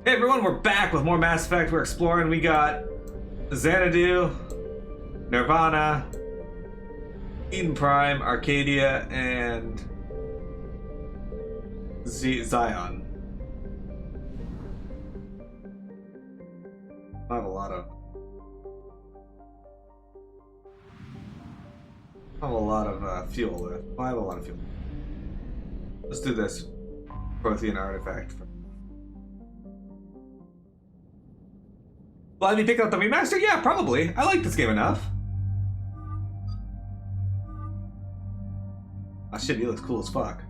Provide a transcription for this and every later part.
Hey everyone, we're back with more Mass Effect. We're exploring. We got Xanadu, Nirvana, Eden Prime, Arcadia, and Zion. I have a lot of fuel left. I have a lot of fuel. Let's do this Prothean artifact. Will I be picking up the remaster? Yeah, probably. I like this game enough. Oh shit, he looks cool as fuck.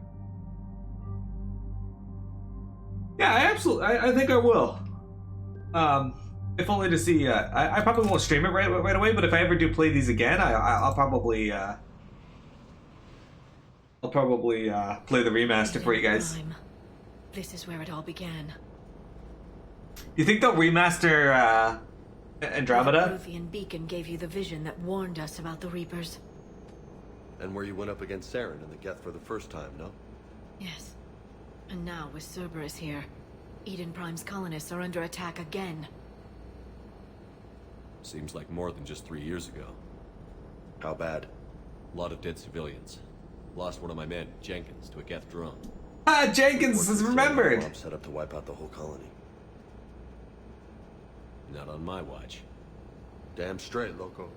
Yeah, I think I will. If only to see. I probably won't stream it right away, but if I ever do play these again, I'll probably play the remaster for you guys. This is where it all began. You think they'll remaster Andromeda? The Prothean beacon gave you the vision that warned us about the Reapers. And where you went up against Saren in the Geth for the first time, no? Yes. And now with Cerberus here, Eden Prime's colonists are under attack again. Seems like more than just 3 years ago. How bad? A lot of dead civilians. Lost one of my men, Jenkins, to a Geth drone. Ah, Jenkins is remembered! Bomb set up to wipe out the whole colony. Not on my watch. Damn straight, loco.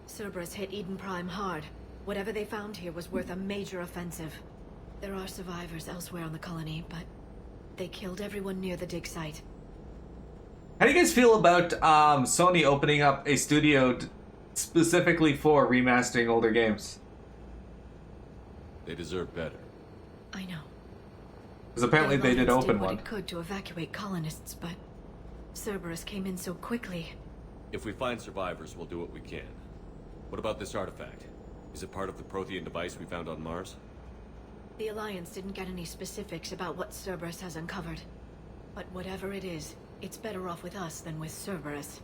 Cerberus hit Eden Prime hard. Whatever they found here was worth a major offensive. There are survivors elsewhere on the colony, but they killed everyone near the dig site. How do you guys feel about Sony opening up a studio specifically for remastering older games? They deserve better. I know. Because apparently they did open one. It could to evacuate colonists, but Cerberus came in so quickly. If we find survivors, we'll do what we can. What about this artifact? Is it part of the Prothean device we found on Mars? The Alliance didn't get any specifics about what Cerberus has uncovered. But whatever it is, it's better off with us than with Cerberus.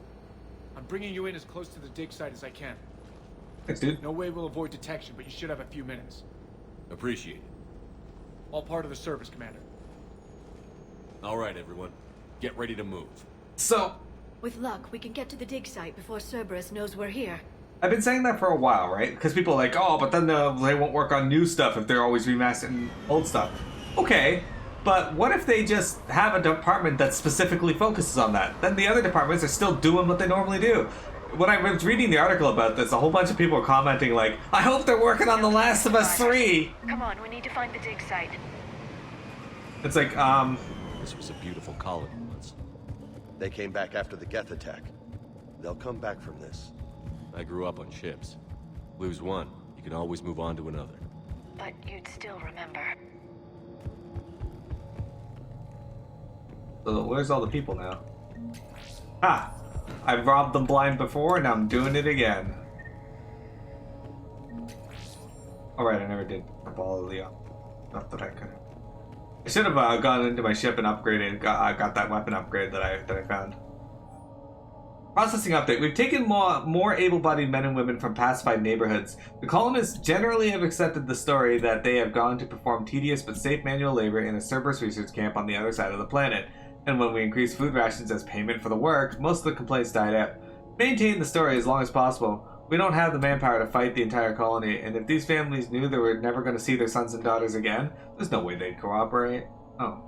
I'm bringing you in as close to the dig site as I can. Thanks, dude. No way we'll avoid detection, but you should have a few minutes. Appreciate it. All part of the service, Commander. All right, everyone. Get ready to move. So, With luck, we can get to the dig site before Cerberus knows we're here. I've been saying that for a while, right? Because people are like, oh, but then they won't work on new stuff if they're always remastering old stuff. Okay, but what if they just have a department that specifically focuses on that? Then the other departments are still doing what they normally do. When I was reading the article about this, a whole bunch of people were commenting like, I hope they're working on The Last of Us 3! Come on, we need to find the dig site. It's like, This was a beautiful colony once. They came back after the Geth attack. They'll come back from this. I grew up on ships. Lose one, you can always move on to another. But you'd still remember. so where's all the people now? Ah! I've robbed them blind before, and I'm doing it again. Alright, I never did all of the stuff that I could. I should have gone into my ship and upgraded. Got that weapon upgrade that I found. Processing update. We've taken more able-bodied men and women from pacified neighborhoods. The colonists generally have accepted the story that they have gone to perform tedious but safe manual labor in a Cerberus research camp on the other side of the planet. And when we increased food rations as payment for the work, most of the complaints died out. Maintain the story as long as possible. We don't have the manpower to fight the entire colony, and if these families knew they were never going to see their sons and daughters again, there's no way they'd cooperate. Oh.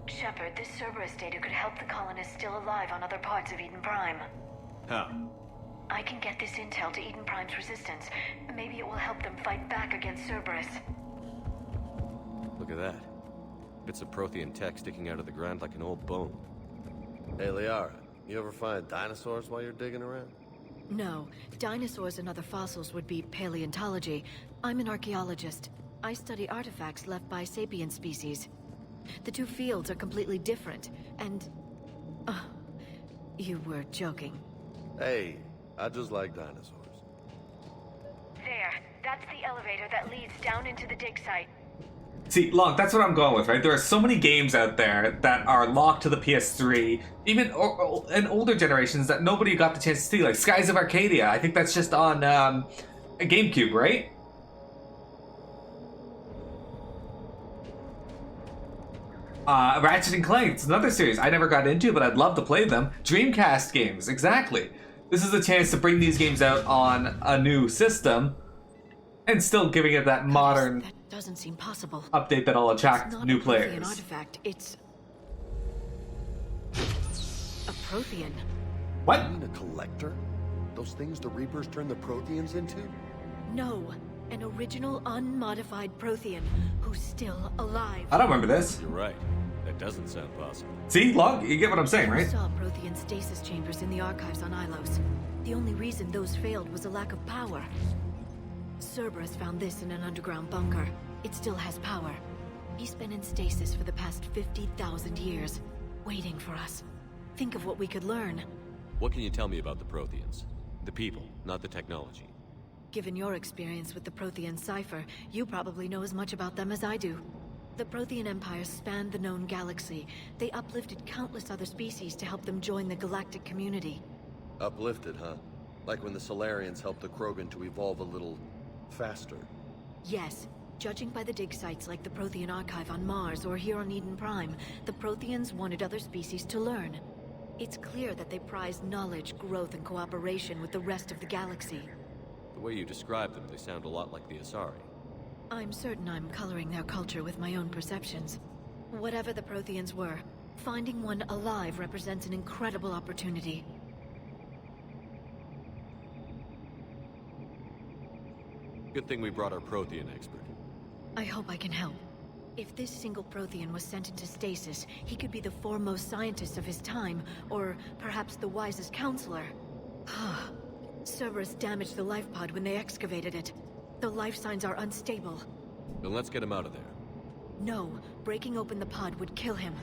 Shepard, this Cerberus data could help the colonists still alive on other parts of Eden Prime. How? I can get this intel to Eden Prime's resistance. Maybe it will help them fight back against Cerberus. Look at that. Bits of Prothean tech sticking out of the ground like an old bone. Hey, Liara, you ever find dinosaurs while you're digging around? No, dinosaurs and other fossils would be paleontology. I'm an archaeologist. I study artifacts left by sapient species. The two fields are completely different, and... you were joking. Hey, I just like dinosaurs. There, that's the elevator that leads down into the dig site. See, Long, that's what I'm going with, right? There are so many games out there that are locked to the PS3, even in older generations that nobody got the chance to see, like Skies of Arcadia. I think that's just on GameCube, right? Ratchet and Clank, it's another series I never got into, but I'd love to play them. Dreamcast games, exactly. This is a chance to bring these games out on a new system and still giving it that modern That doesn't seem possible. update that'll attract It's not new a Prothean players. artifact. It's a Prothean. What? You mean a collector? Those things the Reapers turn the Protheans into? No, an original unmodified Prothean who's still alive. I don't remember this. You're right. That doesn't sound possible. See, Log, you get what I'm saying, I right? saw Prothean stasis chambers in the archives on Ilos. The only reason those failed was a lack of power. Cerberus found this in an underground bunker. It still has power. He's been in stasis for the past 50,000 years, waiting for us. Think of what we could learn. What can you tell me about the Protheans? The people, not the technology. Given your experience with the Prothean cipher, you probably know as much about them as I do. The Prothean Empire spanned the known galaxy. They uplifted countless other species to help them join the galactic community. Uplifted, huh? Like when the Solarians helped the Krogan to evolve a little faster. Yes. Judging by the dig sites like the Prothean Archive on Mars or here on Eden Prime, the Protheans wanted other species to learn. It's clear that they prize knowledge, growth, and cooperation with the rest of the galaxy. The way you describe them, they sound a lot like the Asari. I'm certain I'm coloring their culture with my own perceptions. Whatever the Protheans were, finding one alive represents an incredible opportunity. Good thing we brought our Prothean expert. I hope I can help. If this single Prothean was sent into stasis, he could be the foremost scientist of his time, or perhaps the wisest counselor. Cerberus damaged the life pod when they excavated it. The life signs are unstable. Then let's get him out of there. No, breaking open the pod would kill him.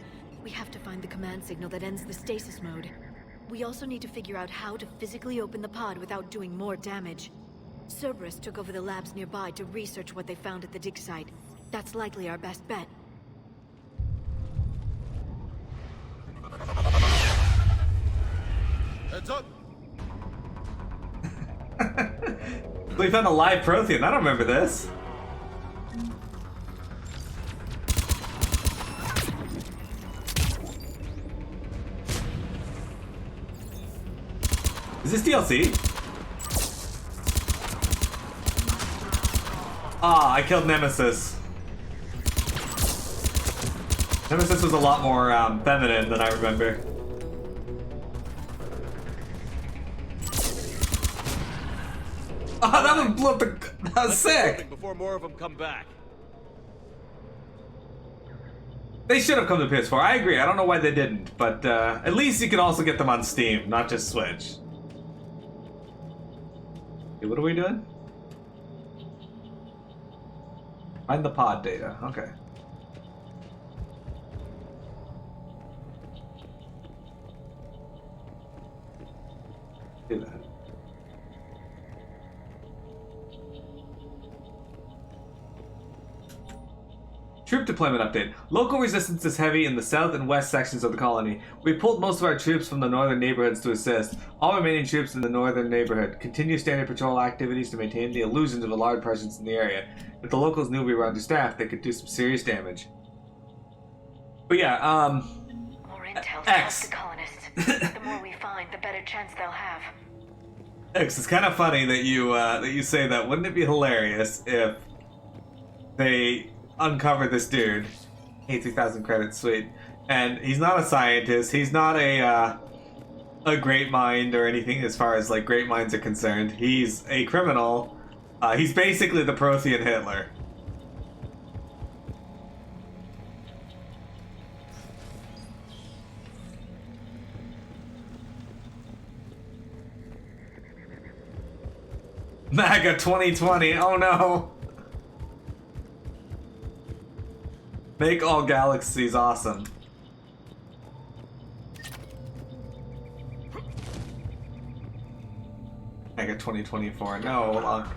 We have to find the command signal that ends the stasis mode. We also need to figure out how to physically open the pod without doing more damage. Cerberus took over the labs nearby to research what they found at the dig site. That's likely our best bet. Heads up! We found a live Prothean. I don't remember this. Is this DLC? Ah, I killed Nemesis. Nemesis was a lot more feminine than I remember. Oh, that one blew up the... That was sick! Before more of them come back. They should have come to PS4. I agree. I don't know why they didn't, but at least you can also get them on Steam, not just Switch. Okay, what are we doing? Find the pod data. Okay. Do that. Troop deployment update. Local resistance is heavy in the south and west sections of the colony. We pulled most of our troops from the northern neighborhoods to assist. All remaining troops in the northern neighborhood continue standard patrol activities to maintain the illusion of a large presence in the area. If the locals knew we were understaffed, they could do some serious damage. But yeah, More intel to help X. the colonists. The more we find, the better chance they'll have. X, it's kind of funny that you say that. Wouldn't it be hilarious if they uncover this dude? 83,000 credits, sweet. And he's not a scientist. He's not a great mind or anything as far as like great minds are concerned. He's a criminal. He's basically the Prothean Hitler. MAGA 2020. Oh no. Make all galaxies awesome. MAGA 2024. No, hold on.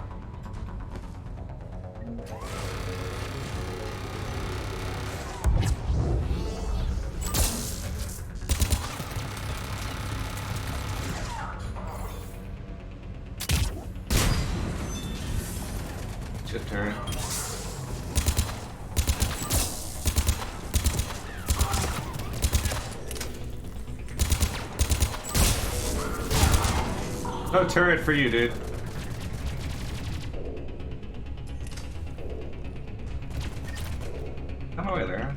Shit turret. No turret for you, dude. I'm away there.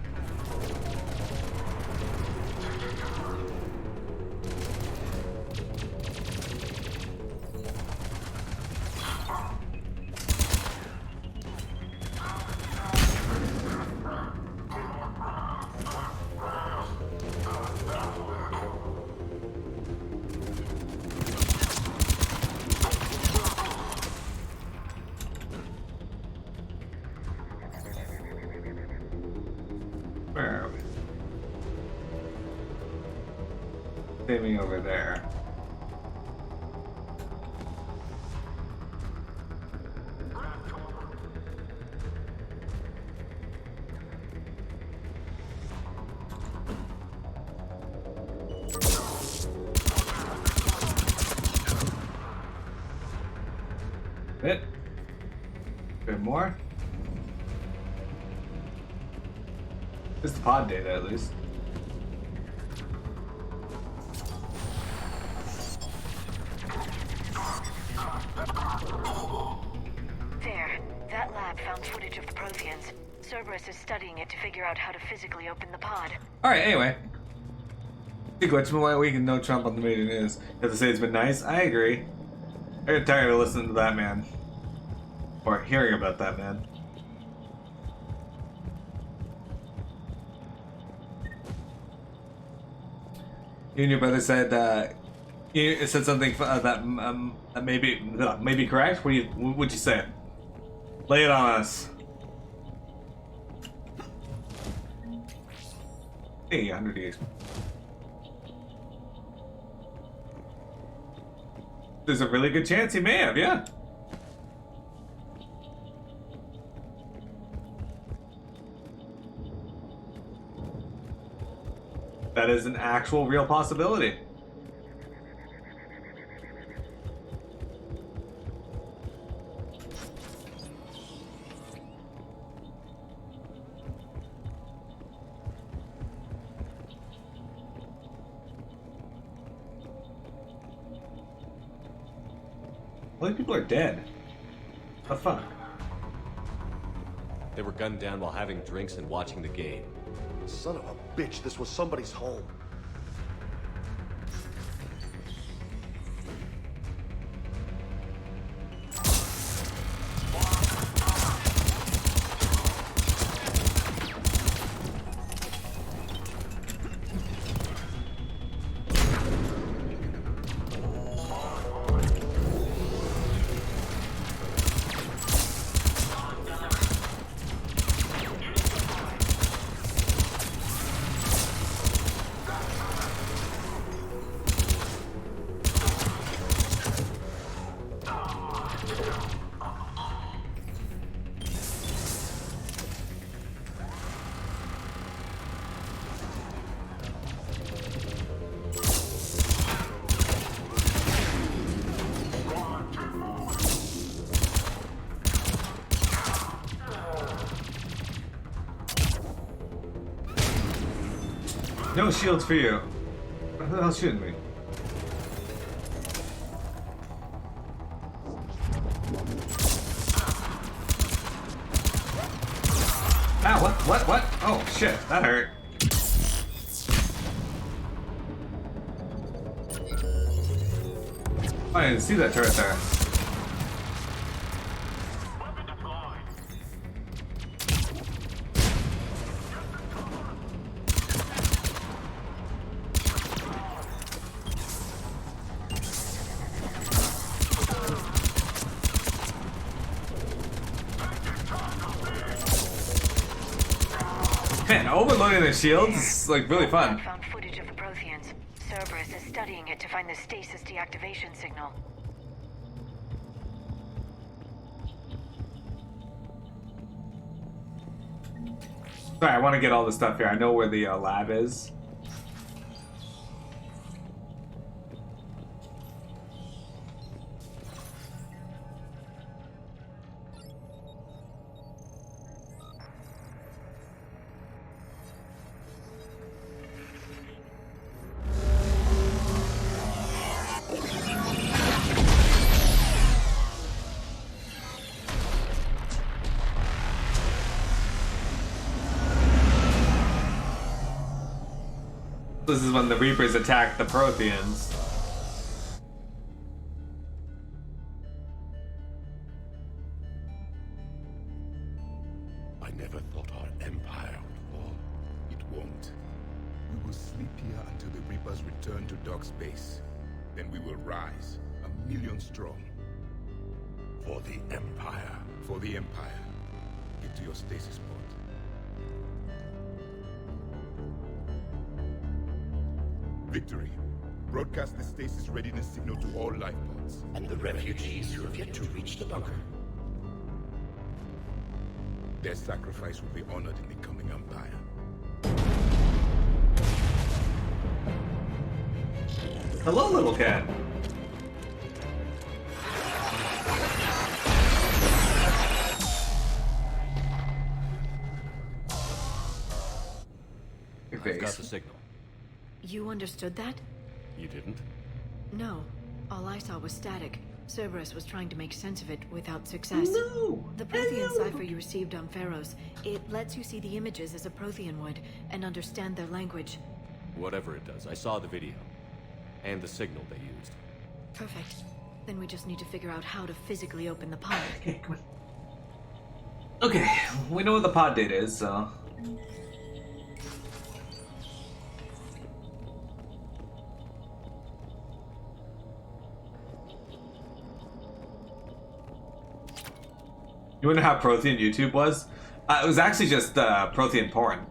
Where are we? Saving over there. Bit. Bit more. It's the pod data, at least. There. That lab found footage of the Protheans. Cerberus is studying it to figure out how to physically open the pod. Alright, anyway. Think what's one week and no Trump on the major news. You have to say it's been nice? I agree. I get tired of listening to that man. Or hearing about that man. You and your brother said, you said something that maybe correct? What would you say? Lay it on us. Hey, 100 years. There's a really good chance he may have, yeah. That is an actual real possibility. All these people are dead. What the fuck? They were gunned down while having drinks and watching the game. Son of a bitch, this was somebody's home. No shields for you. What the hell shooting me? Ow, what? Oh, shit, that hurt. Oh, I didn't see that turret there. Man, overloading their shields is like really fun. Found footage of the Protheans. Cerberus is studying it to find the stasis deactivation signal. Sorry, I want to get all this stuff here. I know where the lab is. This is when the Reapers attack the Protheans. I never thought our empire would fall. It won't. We will sleep here until the Reapers return to dark space. Then we will rise, 1,000,000 strong. For the Empire. For the Empire. Get to your stasis pod. Victory. Broadcast the stasis readiness signal to all life pods. And the refugees who have yet to reach the bunker. Their sacrifice will be honored in the coming Empire. Hello, little cat. Your I've got face. the signal. You understood that? You didn't? No. All I saw was static. Cerberus was trying to make sense of it without success. No! The Prothean cipher you received on Pharaohs, it lets you see the images as a Prothean would and understand their language. Whatever it does, I saw the video. And the signal they used. Perfect. Then we just need to figure out how to physically open the pod. Okay, come on. Okay, we know what the pod date is, so... You wonder how Prothean YouTube was? It was actually just Prothean porn.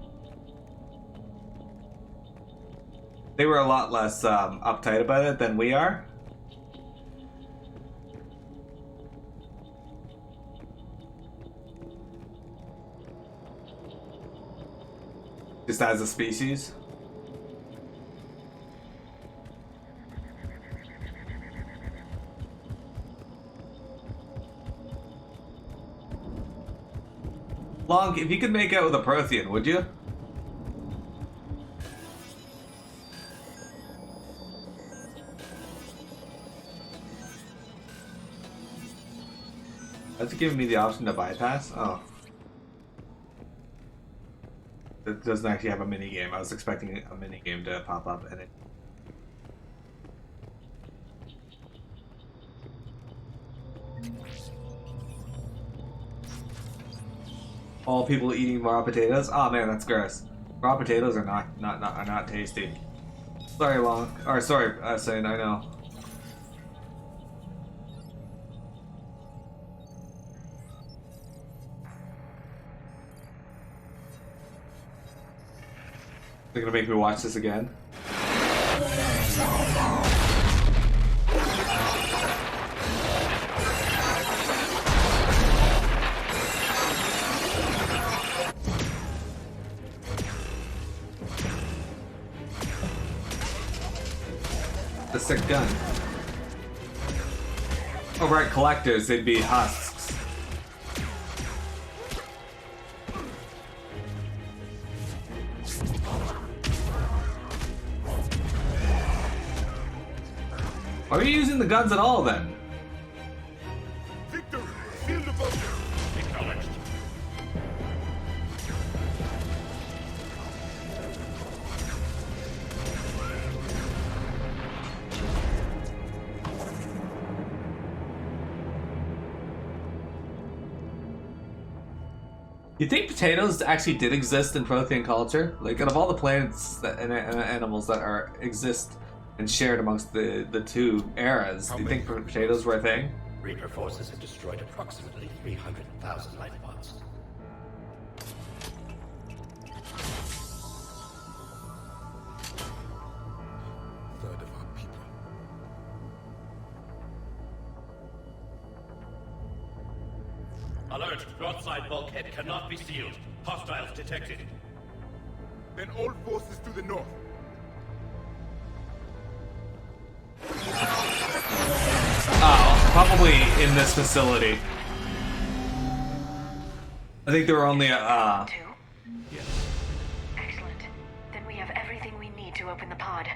They were a lot less uptight about it than we are. Just as a species. Long, if you could make out with a Prothean, would you? That's giving me the option to bypass? Oh. It doesn't actually have a mini game. I was expecting a mini game to pop up and it. All people eating raw potatoes? Oh man, that's gross. Raw potatoes are not tasty. Sorry, Long. Or sorry, Sane, I know. They're gonna make me watch this again. The sick gun. Oh right, collectors, they'd be husks. Why are you using the guns at all then? Victory! Seal the bunker! Acknowledged. You think potatoes actually did exist in Prothean culture? Like, out of all the plants that, and animals that are exist and shared amongst the two eras, do you think potatoes were a thing? Reaper forces have destroyed approximately 300,000 life pods. Third of our people. Alert! Broadside bulkhead cannot be sealed. Hostiles detected. Then all forces to the north. Oh, probably in this facility. I think there were only Two? Yes. Excellent. Then we have everything we need to open the pod.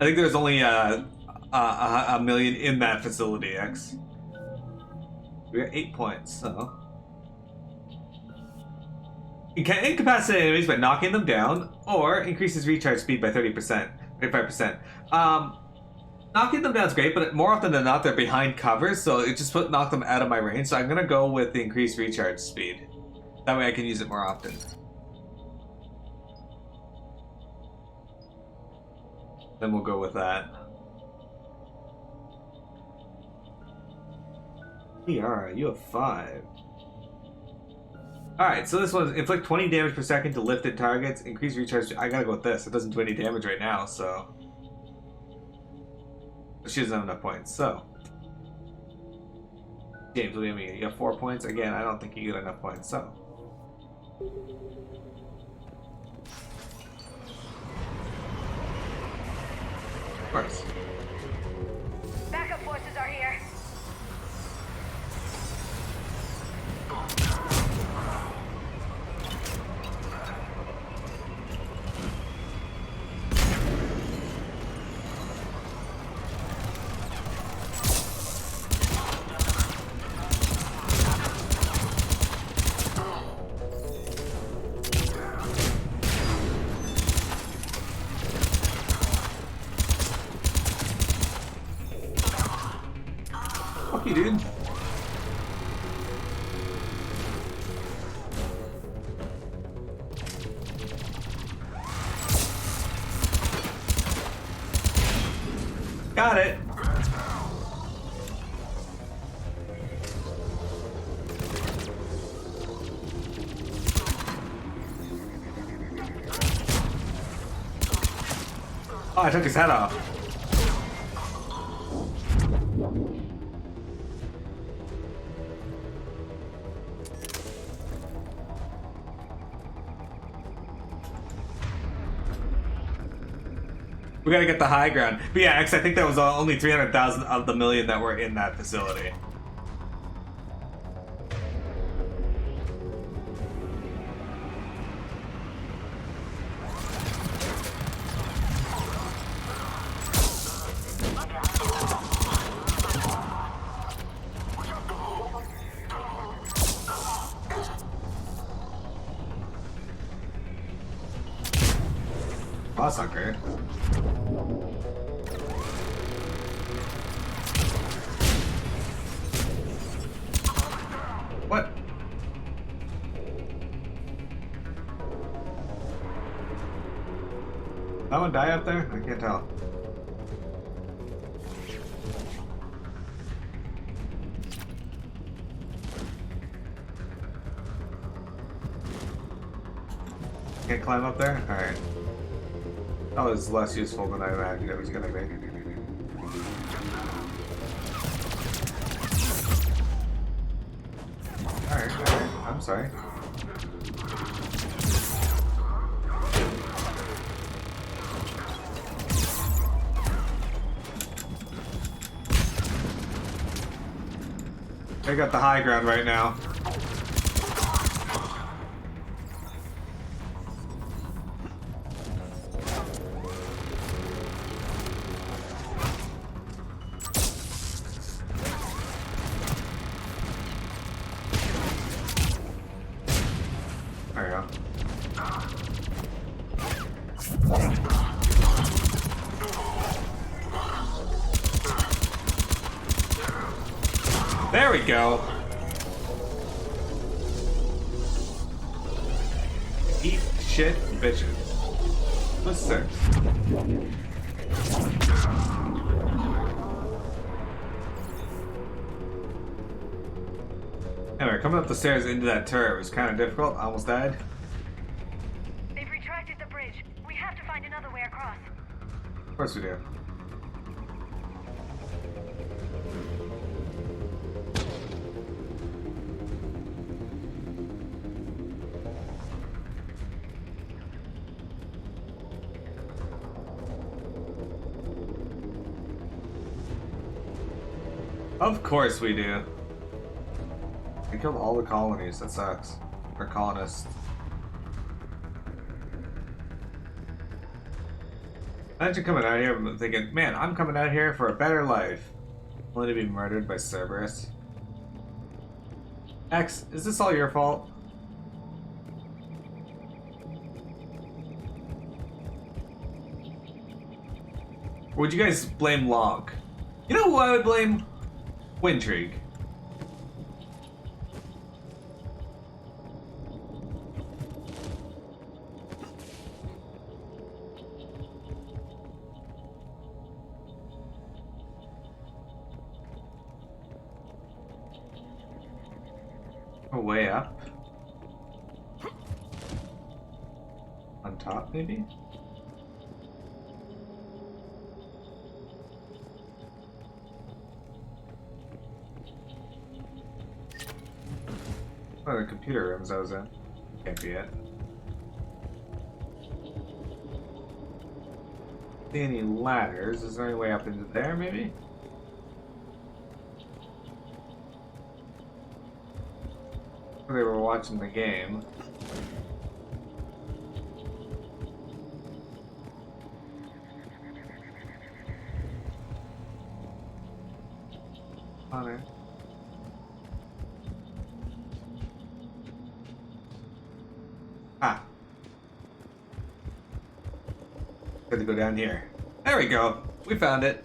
I think there's only a million in that facility, X. We got 8 points, so. You can incapacitate enemies by knocking them down Or increases recharge speed by 30%, 35%. Knocking them down is great, but more often than not, they're behind covers, so it just knocked them out of my range. So I'm gonna go with the increased recharge speed. That way I can use it more often. Then we'll go with that. Liara, you have 5. Alright, so this one, inflict 20 damage per second to lifted targets, increase recharge. I gotta go with this. It doesn't do any damage right now, so. She doesn't have enough points, so. James, what do you mean? You have 4 points? Again, I don't think you get enough points, so. Of course. Backup forces are here. Fuck you, dude. Got it. Oh, I took his head off. We gotta get the high ground. But yeah, X, I think that was only 300,000 of the million that were in that facility. Oh, that's not great. What? That one die up there? I can't tell. Can't climb up there? Alright. That was less useful than I imagined it was gonna be. Alright, I'm sorry. I got the high ground right now. There you go. There we go. Eat shit, bitches. What's this? Anyway, coming up the stairs into that turret was kind of difficult. I almost died. They've retracted the bridge. We have to find another way across. Of course we do. Of course we do. We killed all the colonies. That sucks. Or colonists. Imagine coming out here and thinking, man, I'm coming out here for a better life. Only to be murdered by Cerberus. X, is this all your fault? Or would you guys blame Log? You know who I would blame? Wintrigue. Oh, way up? On top, maybe? Oh, the computer rooms I was in. Can't be it. See any ladders? Is there any way up into there, maybe? They were watching the game. Connor. Ah. Got to go down here. There we go. We found it.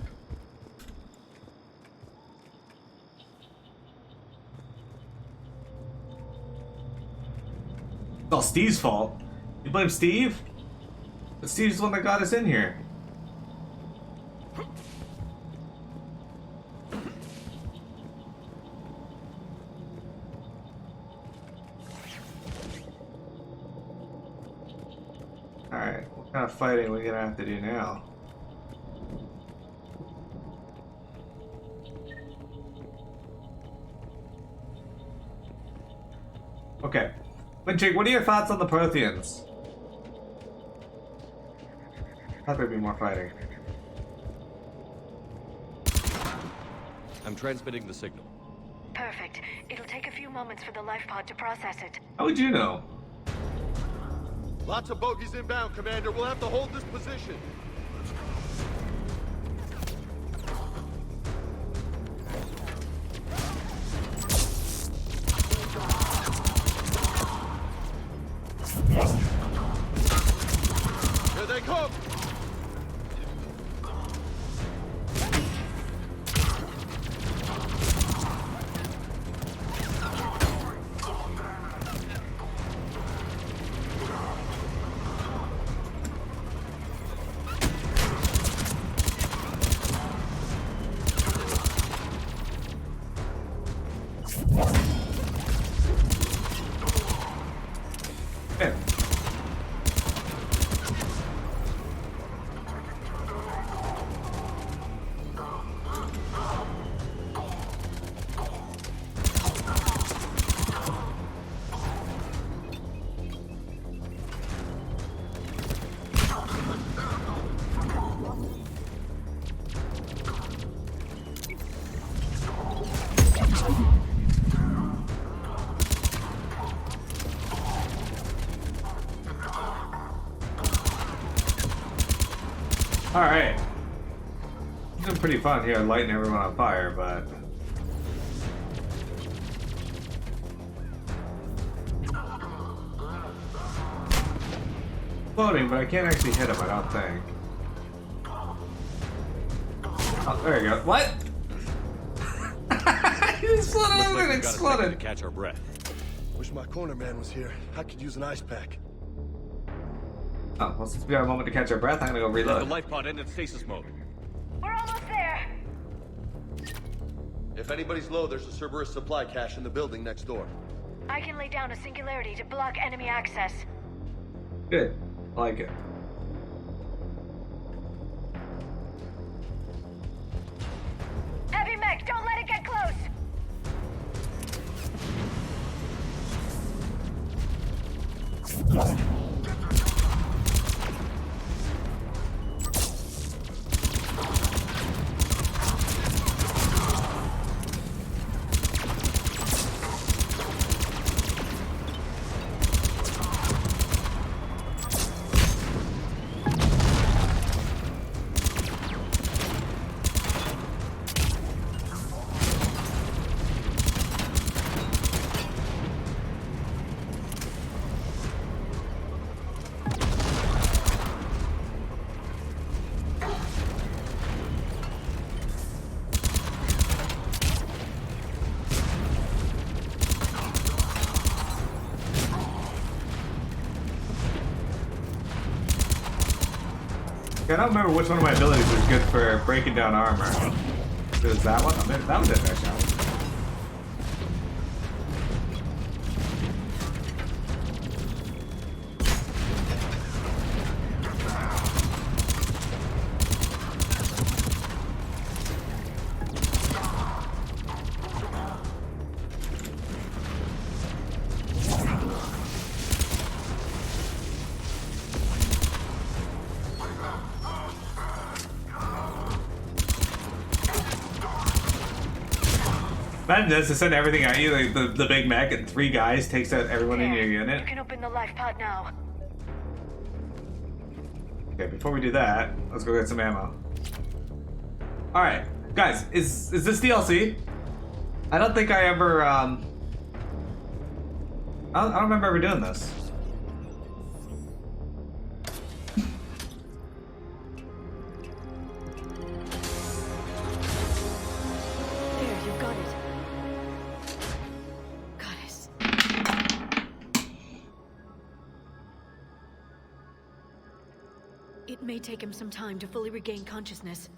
It's all Steve's fault. You blame Steve? But Steve's the one that got us in here. Alright, what kind of fighting are we gonna have to do now? Okay. Wintrigue, what are your thoughts on the Protheans? Thought there'd be more fighting. I'm transmitting the signal. Perfect. It'll take a few moments for the life pod to process it. How would you know? Lots of bogies inbound, Commander. We'll have to hold this position. Here they come! There. Alright. It's been pretty fun here lighting everyone on fire, but... Floating, but I can't actually hit him, I don't think. Oh, there you go. What? He just floated Looks over like and we've got a second to exploded. catch our breath. Wish my corner man was here. I could use an ice pack. Oh, well, since we got a moment to catch our breath, I'm gonna go The reload. life pod entered stasis mode. We're almost there. If anybody's low, there's a Cerberus supply cache in the building next door. I can lay down a singularity to block enemy access. Good. I like it. Heavy mech, don't let it get close. I don't remember which one of my abilities is good for breaking down armor. Is that one? I mean, that was it, actually. Imagine this, to send everything at you, like the Big Mac and 3 guys takes out everyone in your unit. You can open the life pod now. Okay, before we do that, let's go get some ammo. Alright, guys, is this DLC? I don't think I ever, I don't remember ever doing this. There, you've got it. Goddess. It may take him some time to fully regain consciousness.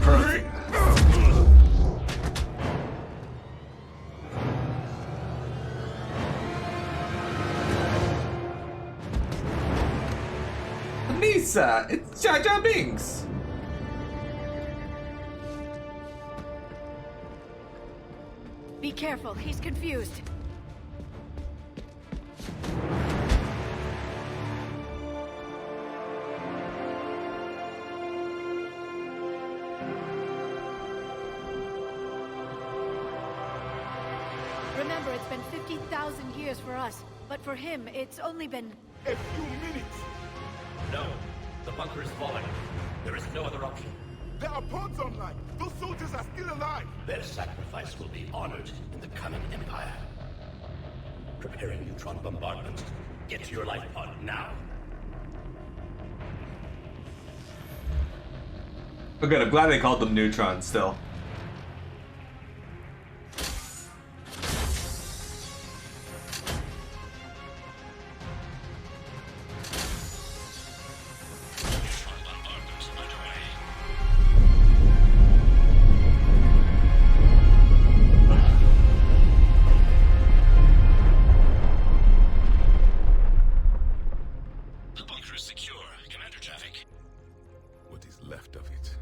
Perfect. Lisa, it's Jar Jar Binks. Be careful, he's confused. Remember, it's been 50,000 years for us, but for him, it's only been... A few minutes! No. The bunker is falling. There is no other option. There are pods online! Those soldiers are still alive! Their sacrifice will be honored in the coming Empire. Preparing neutron bombardment. Get to your life pod now. Oh good, I'm glad they called them neutrons still. Neutron bombardment underway. The bunker is secure, Commander Traffic. What is left of it?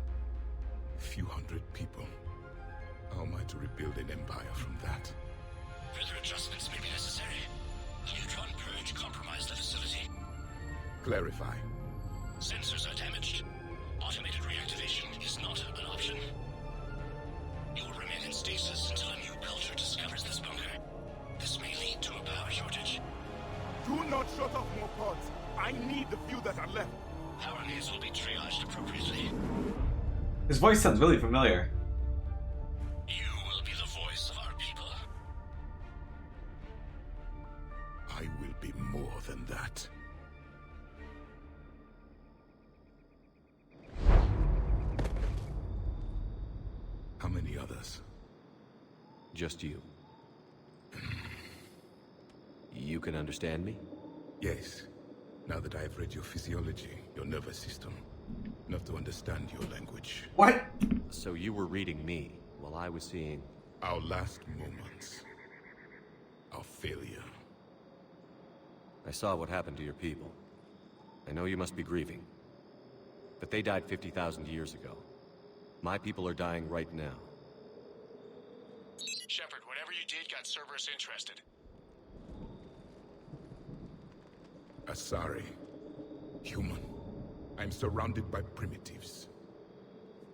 A few hundred people. How am I to rebuild an empire from that? Further adjustments may be necessary. The neutron purge compromised the facility. Clarify. Sensors are damaged. Automated reactivation is not an option. You will remain in stasis until a new culture discovers this bunker. This may lead to a power shortage. Do not shut off more pods! I need the few that are left! Power needs will be triaged appropriately. His voice sounds really familiar. You will be the voice of our people. I will be more than that. How many others? Just you. You can understand me? Yes. Now that I have read your physiology, your nervous system, enough to understand your language. What? So you were reading me while I was seeing... Our last moments. Our failure. I saw what happened to your people. I know you must be grieving. But they died 50,000 years ago. My people are dying right now. Shepard, whatever you did got Cerberus interested. Asari. Human. I'm surrounded by primitives.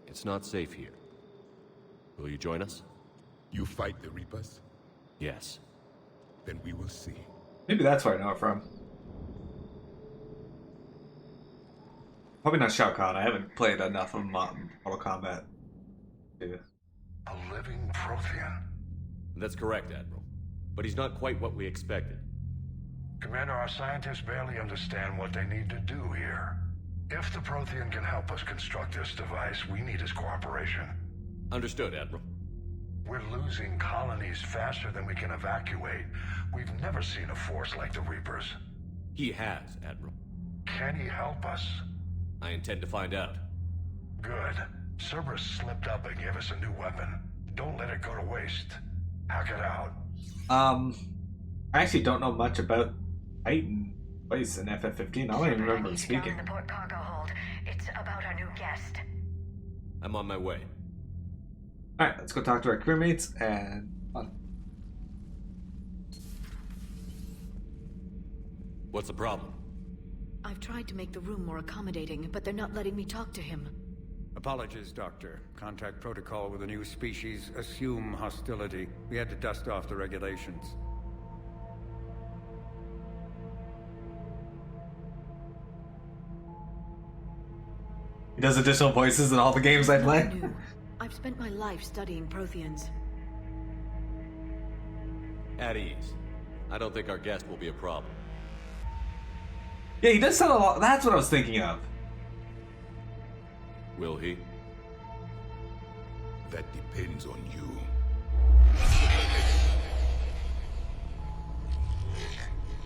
It's not safe here. Will you join us? You fight the Reapers? Yes. Then we will see. Maybe that's where I know it from. Probably not Shao Kahn. I haven't played enough of Mortal Kombat. Yeah. A living Prothean. That's correct, Admiral. But he's not quite what we expected. Commander, our scientists barely understand what they need to do here. If the Prothean can help us construct this device, we need his cooperation. Understood, Admiral. We're losing colonies faster than we can evacuate. We've never seen a force like the Reapers. He has, Admiral. Can he help us? I intend to find out. Good. Cerberus slipped up and gave us a new weapon. Don't let it go to waste. Hack it out. I actually don't know much about Titan Place in FF15. I don't even remember him speaking. The port cargo hold. It's about our new guest. I'm on my way. Alright, let's go talk to our crewmates and on. What's the problem? I've tried to make the room more accommodating, but they're not letting me talk to him. Apologies, Doctor. Contact protocol with a new species. Assume hostility. We had to dust off the regulations. He does additional voices in all the games I play. New. I've spent my life studying Protheans. At ease. I don't think our guest will be a problem. Yeah, he does sound a lot. That's what I was thinking of. Will he? That depends on you.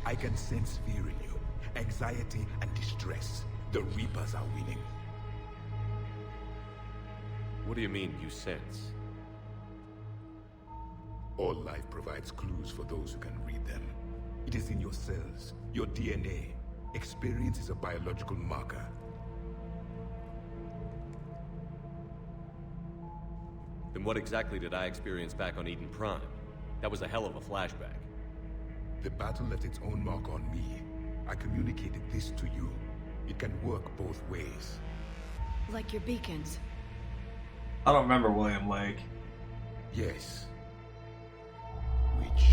I can sense fear in you, anxiety and distress. The Reapers are winning. What do you mean, you sense? All life provides clues for those who can read them. It is in your cells, your DNA. Experience is a biological marker. Then what exactly did I experience back on Eden Prime? That was a hell of a flashback. The battle left its own mark on me. I communicated this to you. It can work both ways. Like your beacons. I don't remember William Lake. Yes. Which...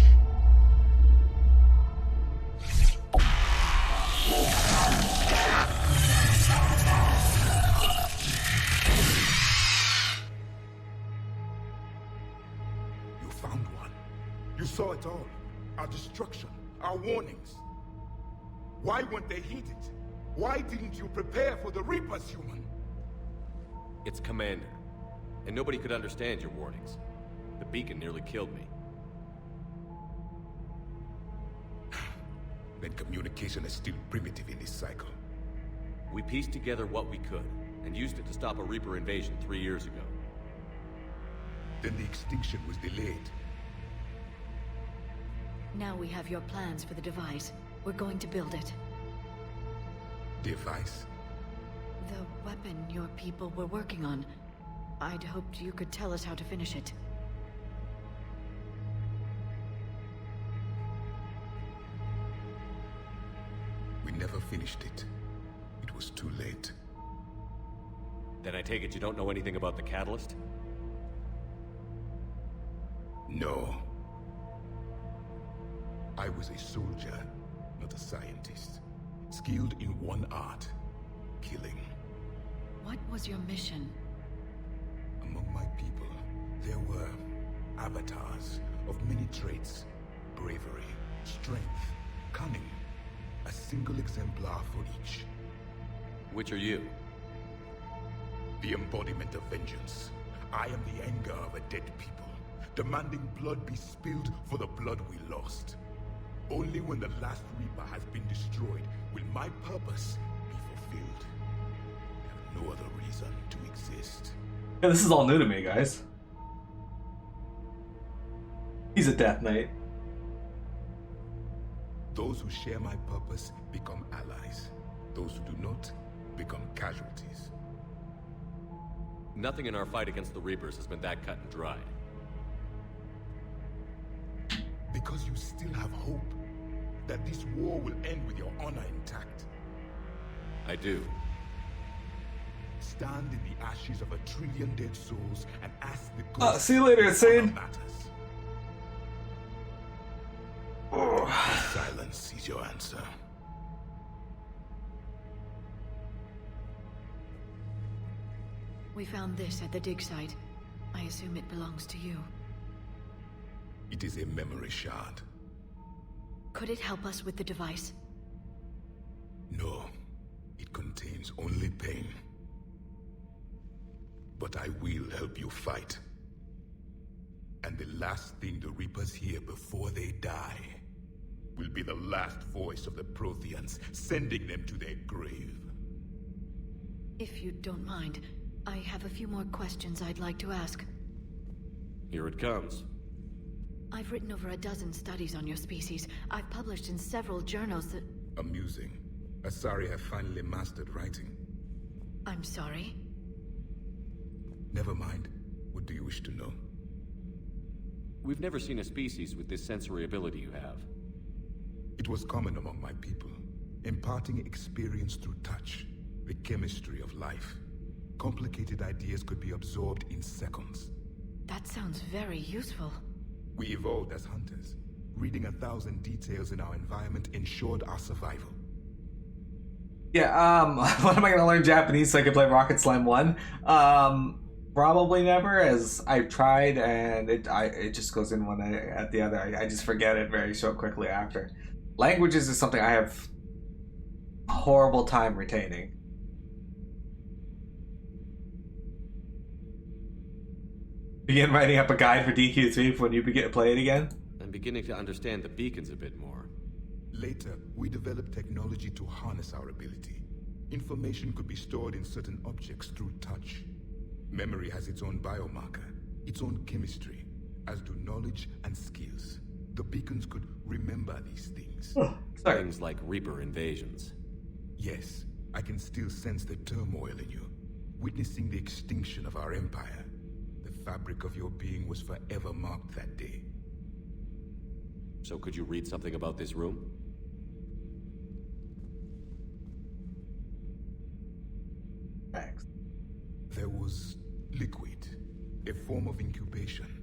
You found one. You saw it all. Our destruction, our warnings. Why weren't they heeded? Why didn't you prepare for the Reapers, human? It's Commander. And nobody could understand your warnings. The beacon nearly killed me. Then communication is still primitive in this cycle. We pieced together what we could, and used it to stop a Reaper invasion 3 years ago. Then the extinction was delayed. Now we have your plans for the device. We're going to build it. Device? The weapon your people were working on. I'd hoped you could tell us how to finish it. We never finished it. It was too late. Then I take it you don't know anything about the catalyst? No. I was a soldier, not a scientist. Skilled in one art, killing. What was your mission? Among my people, there were avatars of many traits. Bravery, strength, cunning. A single exemplar for each. Which are you? The embodiment of vengeance. I am the anger of a dead people, demanding blood be spilled for the blood we lost. Only when the last Reaper has been destroyed will my purpose be fulfilled. I have no other reason to exist. Yeah, this is all new to me, guys. He's a Death Knight. Those who share my purpose become allies. Those who do not become casualties. Nothing in our fight against the Reapers has been that cut and dried. Because you still have hope that this war will end with your honor intact. I do. Stand in the ashes of 1 trillion dead souls and ask the ghosts see you later, Insane. matters. Silence is your answer. We found this at the dig site. I assume it belongs to you. It is a memory shard. Could it help us with the device? No, it It contains only pain. But I will help you fight. And the last thing the Reapers hear before they die will be the last voice of the Protheans, sending them to their grave. If you don't mind, I have a few more questions I'd like to ask. Here it comes. I've written over a dozen studies on your species. I've published in several journals that... Amusing. Asari have finally mastered writing. I'm sorry? Never mind. What do you wish to know? We've never seen a species with this sensory ability you have. It was common among my people, imparting experience through touch, the chemistry of life. Complicated ideas could be absorbed in seconds. That sounds very useful. We evolved as hunters. Reading 1,000 details in our environment ensured our survival. Yeah, when am I gonna learn Japanese so I can play Rocket Slime 1? Probably never, as I've tried and it just goes in one at the other. I just forget it very so quickly after. Languages is something I have a horrible time retaining. Begin writing up a guide for DQ3 for when you begin to play it again. I'm beginning to understand the beacons a bit more. Later, we developed technology to harness our ability. Information could be stored in certain objects through touch. Memory has its own biomarker, its own chemistry, as do knowledge and skills. The beacons could remember these things. Things like Reaper invasions. Yes, I can still sense the turmoil in you, witnessing the extinction of our empire. The fabric of your being was forever marked that day. So could you read something about this room? Thanks. There was liquid, a form of incubation.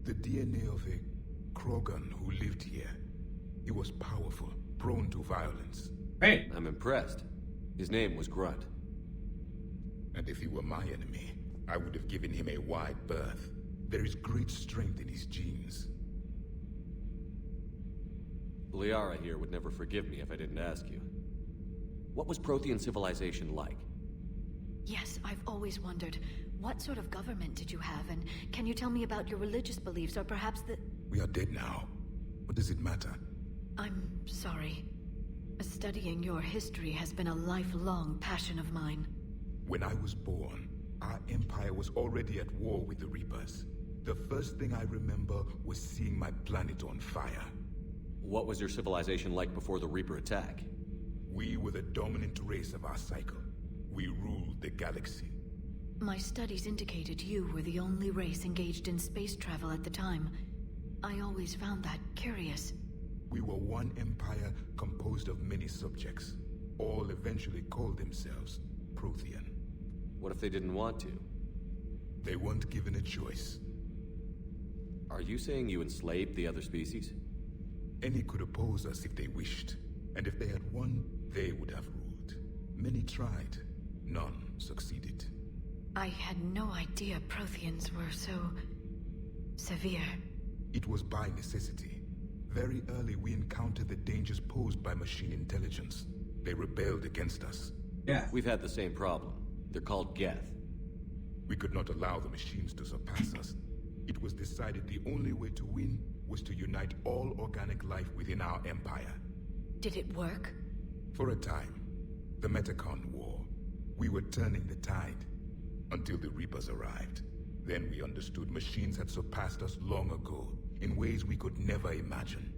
The DNA of a Krogan who lived here. He was powerful, prone to violence. Hey, I'm impressed. His name was Grunt. And if he were my enemy, I would have given him a wide berth. There is great strength in his genes. Liara here would never forgive me if I didn't ask you. What was Prothean civilization like? Yes, I've always wondered, what sort of government did you have, and can you tell me about your religious beliefs, or perhaps the... We are dead now. What does it matter? I'm sorry. Studying your history has been a lifelong passion of mine. When I was born, our empire was already at war with the Reapers. The first thing I remember was seeing my planet on fire. What was your civilization like before the Reaper attack? We were the dominant race of our cycle. We ruled the galaxy. My studies indicated you were the only race engaged in space travel at the time. I always found that curious. We were one empire composed of many subjects. All eventually called themselves Prothean. What if they didn't want to? They weren't given a choice. Are you saying you enslaved the other species? Any could oppose us if they wished. And if they had won, they would have ruled. Many tried. None succeeded. I had no idea Protheans were so... severe. It was by necessity. Very early we encountered the dangers posed by machine intelligence. They rebelled against us. yeah. We've had the same problem. They're called Geth. We could not allow the machines to surpass us. It was decided the only way to win was to unite all organic life within our empire. Did it work? For a time, the Metacon War, we were turning the tide until the Reapers arrived. Then we understood machines had surpassed us long ago in ways we could never imagine.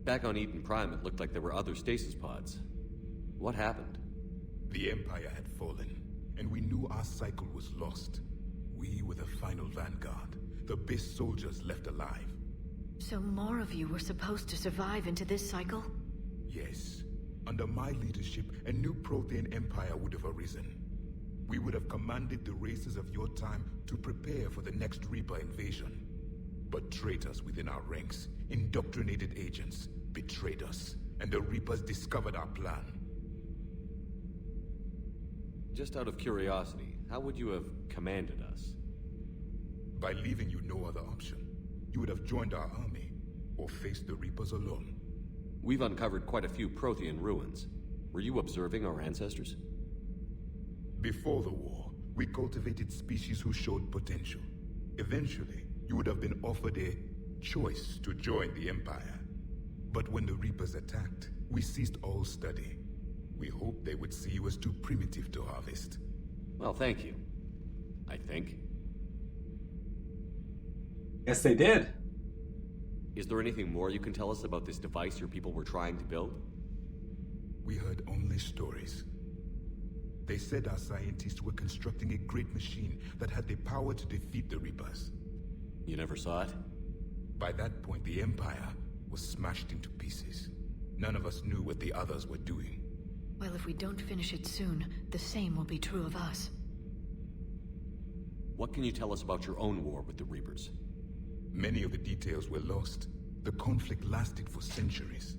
Back on Eden Prime, it looked like there were other stasis pods. What happened? The Empire had fallen, and we knew our cycle was lost. We were the final vanguard, the best soldiers left alive. So more of you were supposed to survive into this cycle? Yes. Under my leadership, a new Prothean empire would have arisen. We would have commanded the races of your time to prepare for the next Reaper invasion. But traitors within our ranks, indoctrinated agents, betrayed us, and the Reapers discovered our plan. Just out of curiosity, how would you have commanded us? By leaving you no other option. You would have joined our army, or faced the Reapers alone. We've uncovered quite a few Prothean ruins. Were you observing our ancestors? Before the war, we cultivated species who showed potential. Eventually, you would have been offered a choice to join the Empire. But when the Reapers attacked, we ceased all study. We hoped they would see you as too primitive to harvest. Well, thank you. I think. Yes, they did. Is there anything more you can tell us about this device your people were trying to build? We heard only stories. They said our scientists were constructing a great machine that had the power to defeat the Reapers. You never saw it? By that point, the Empire was smashed into pieces. None of us knew what the others were doing. Well, if we don't finish it soon, the same will be true of us. What can you tell us about your own war with the Reapers? Many of the details were lost. The conflict lasted for centuries.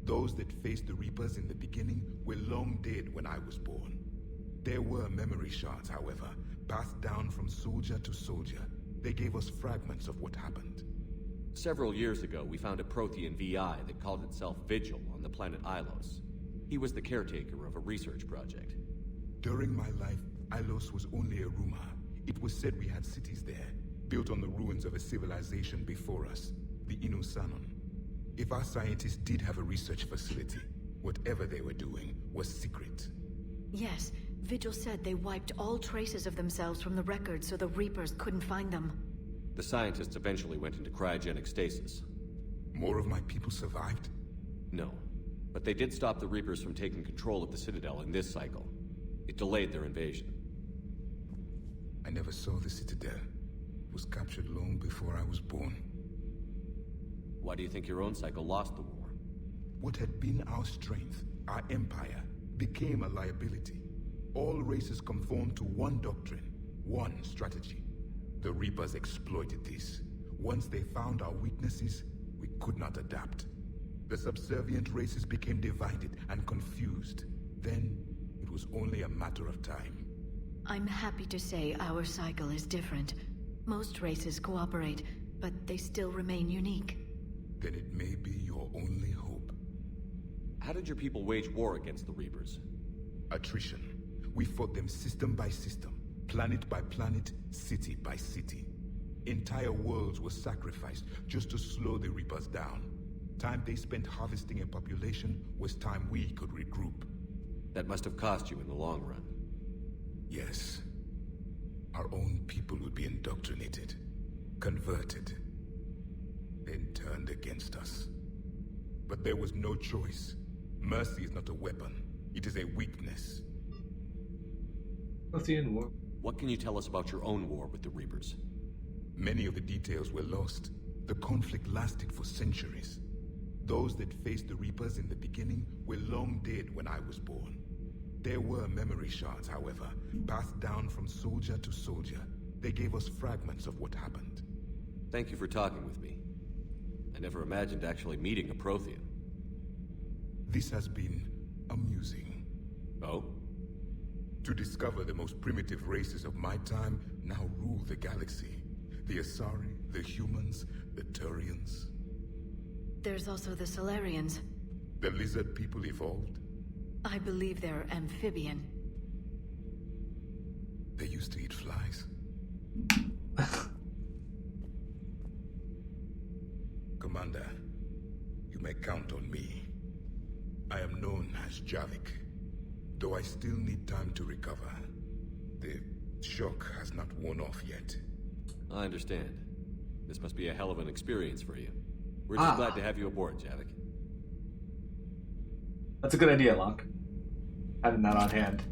Those that faced the Reapers in the beginning were long dead when I was born. There were memory shards, however, passed down from soldier to soldier. They gave us fragments of what happened. Several years ago, we found a Prothean VI that called itself Vigil on the planet Ilos. He was the caretaker of a research project. During my life, Ilos was only a rumor. It was said we had cities there, built on the ruins of a civilization before us, the Inusanon. If our scientists did have a research facility, whatever they were doing was secret. Yes, Vigil said they wiped all traces of themselves from the records so the Reapers couldn't find them. The scientists eventually went into cryogenic stasis. More of my people survived? No, but they did stop the Reapers from taking control of the Citadel in this cycle. It delayed their invasion. I never saw the Citadel. It was captured long before I was born. Why do you think your own cycle lost the war? What had been our strength, our empire, became a liability. All races conformed to one doctrine, one strategy. The Reapers exploited this. Once they found our weaknesses, we could not adapt. The subservient races became divided and confused. Then, it was only a matter of time. I'm happy to say our cycle is different. Most races cooperate, but they still remain unique. Then it may be your only hope. How did your people wage war against the Reapers? Attrition. We fought them system by system, planet by planet, city by city. Entire worlds were sacrificed just to slow the Reapers down. Time they spent harvesting a population was time we could regroup. That must have cost you in the long run. Yes. Our own people would be indoctrinated, converted, then turned against us. But there was no choice. Mercy is not a weapon. It is a weakness. Prothean war. What can you tell us about your own war with the Reapers? Many of the details were lost. The conflict lasted for centuries. Those that faced the Reapers in the beginning were long dead when I was born. There were memory shards, however, passed down from soldier to soldier. They gave us fragments of what happened. Thank you for talking with me. I never imagined actually meeting a Prothean. This has been amusing. Oh? To discover the most primitive races of my time now rule the galaxy. The Asari, the humans, the Turians. There's also the Solarians. The lizard people evolved. I believe they're amphibian. They used to eat flies. Commander, you may count on me. I am known as Javik, though I still need time to recover. The shock has not worn off yet. I understand. This must be a hell of an experience for you. We're just glad to have you aboard, Javik. That's a good idea, Locke. Having that on hand.